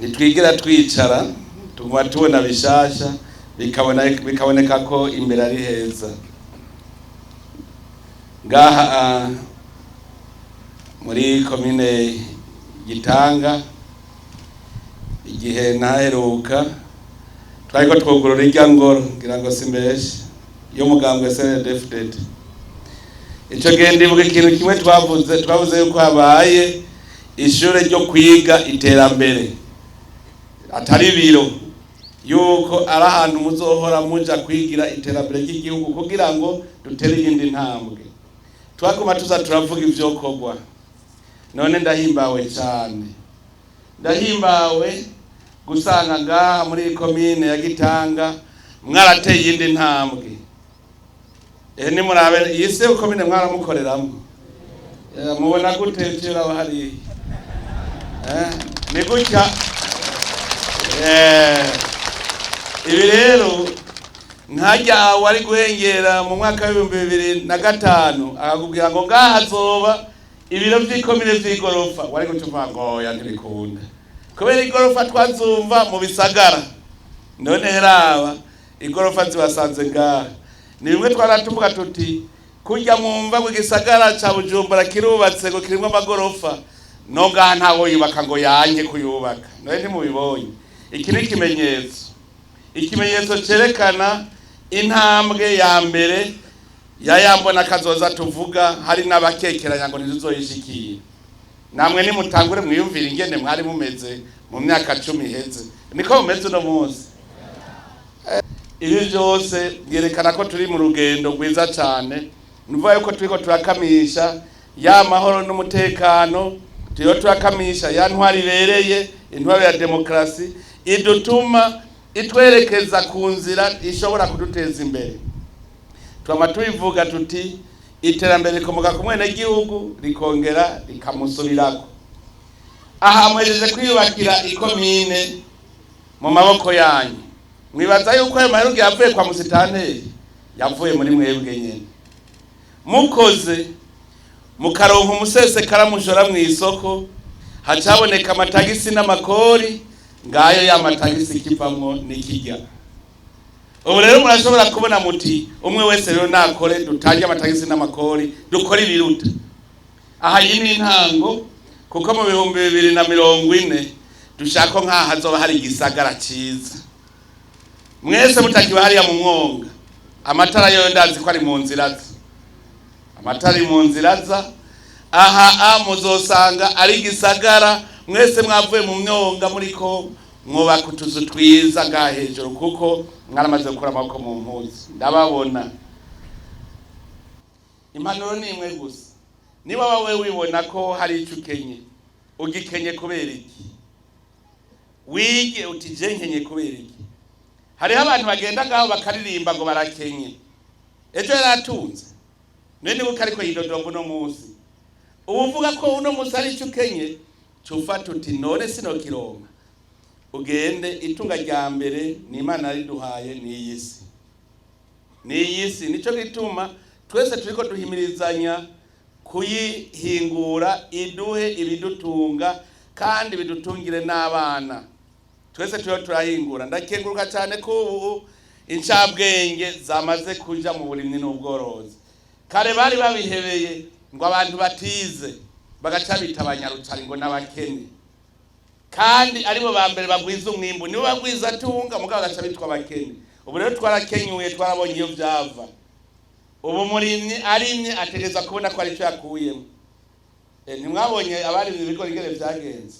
nitwigira twicara tuguma tubona bishasha bikaboneka ko imbere ari heza. Ngaha muri komine Gitanga igihe naheruka twariko twugurura irya ngoro ngira ngo simbeshe yo mugambwe CNDD-FDD. Ico gihe ndibuka ikintu kimwe twavuze yuko habaye ishure ryo kwiga iterambere atari biro, yuko ari ahantu muzohora muja kwigira iterambere ry'igihugu kugira ngo dutere iyindi ntambwe. Twaguma tuza turavuga ivyokorwa. None ndahimbawe cyane, ndahimbawe gusanga ngaha muri komine ya Gitanga mwarateye iyindi ntambwe. Ni murabe yise komine mwaramukoreramo, mubona gute cyera bahari ni gutya. Ibi rero nkajya wari guhengera mu mwaka wa 2005 akakubwira ngo ngaha hazoba ibiro by'ikomine by'igorofa, wari gutuva ngo ya ntibikunda kubera igorofa twazumva mu bisagara. None heraba igorofa zibasanze ngaha. Ni bimwe twaratuvuga tuti kujya mwumva mu gisagara ca Bujumbura kirubatse ngo kirimo amagorofa, no ngaha ntawo yubaka ngo yanke kuyubaka. None ntimubibonye. Iki ni ikimenyetso cerekana intambwe ya mbere yayambona kazoza tuvuga. Hari n'abakekeranya ngo ntizoyishikiye. Namwe nimutangure mwiyumvira ingene mwari mumeze mu myaka 10 iheze, niko mumeze no munsi. Ibi byose byerekana ko turi mu rugendo rwiza cyane. Nuvuga yuko turiko turakamisha ya mahoro n'umutekano, turiko turakamisha ya ntwari ibereye, intwari ya demokrasi idutuma itwerekeza ku nzira ishobora kuduteza imbere. Twama tubivuga tuti iterambere rikomoka ku mwene gihugu rikongera rikamusubirako. Aha mwejeje kwiyubakira ikomine mu maboko yanyu. Mwibaza yuko ayo maheruge yavuye kwa musitanteri? Yavuye muri mwebwe nyene. Mukoze mukaronka umusesekara mushora mu isoko, hacaboneka amatagisi n'amakori, ngayo ya matagisi kivamwo nikijya. Ubu rero murashobora kubona muti umwe wese rero nakore dutange amatagisi n'amakori dukora ibiruta. Aha yini intango kuko mu 2040 dushaka nkaha hazoba hari igisagara ciza. Mwese mutakiba hariya mu mwonga, amatara yo ndazi ko ari mu nzira za. Amatara mu nzira za. Aha muzosanga ari igisagara. Mwese mwavuye mu myonga muriko mwubaka utuzu twiza ngaha hejuru kuko mwaramaze gukora amaboko mu mpuzu. Ndababona. Impanuro ni imwe gusa. Niba wawe wibona ko hari ico ukenye, ugikenye kubera iki? Wige uti je nkenye kubera iki? Hari abantu bagenda ngaho bakaririmba ngo barakenye. Ejo yaratunze. Nene bukariko yidodombo no musi. Uvuga ko uno musi ari ico ukenye, cufa tuti none sino kironka. Ugende itunga rya mbere ni Imana ariduhaye ni iyisi. Ni iyisi nico gituma twese turiko duhimirizanya kuyihingura iduhe ibidutunga kandi bidutungire n'abana. Twese turahingura. Ndakenguruka cyane ko ubu incabwenge zamaze kuja mu burimyi n'ubworozi. Kare bari babihebeye ngo abantu batize bagaca bitabanyarutari ngo n'abakene, kandi aribo ba mbere bagwiza umwimbu, nibo bagwiza tunga mugabo bagaca bitwa abakene. Ubu rero twarakenyuye, twarabonye iyo byava. Ubu murimyi arimye ategeza kubona ko ari cyo yakuyemo. Ntimwabonye abarimye ibigori ingene byagenze?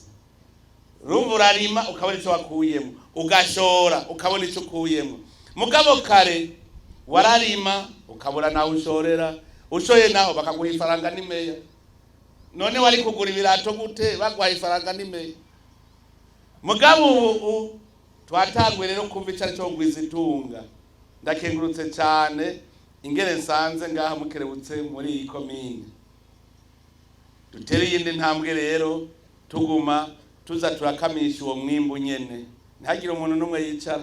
Rumva urarima ukabona icyo wakuyemo, ugashora ukabona icyo ukuyemo. Mugabo kare wararima ukabura naho ushorera, ushoye naho bakaguha ifaranga n'imeya. None wari kugura ibirato gute bagwaha ifaranga n'imeya? Mugabo ubu twatangwe rero kumva icyo cyo gwiza itunga. Ndakengurutse cyane ingere nsanze ngaha mukerebutse muri iyi komine. Dutere iyindi ntambwe rero tuguma tuza turakamisha uwo mwimbu nyene. Ntihagire umuntu numwe yicara.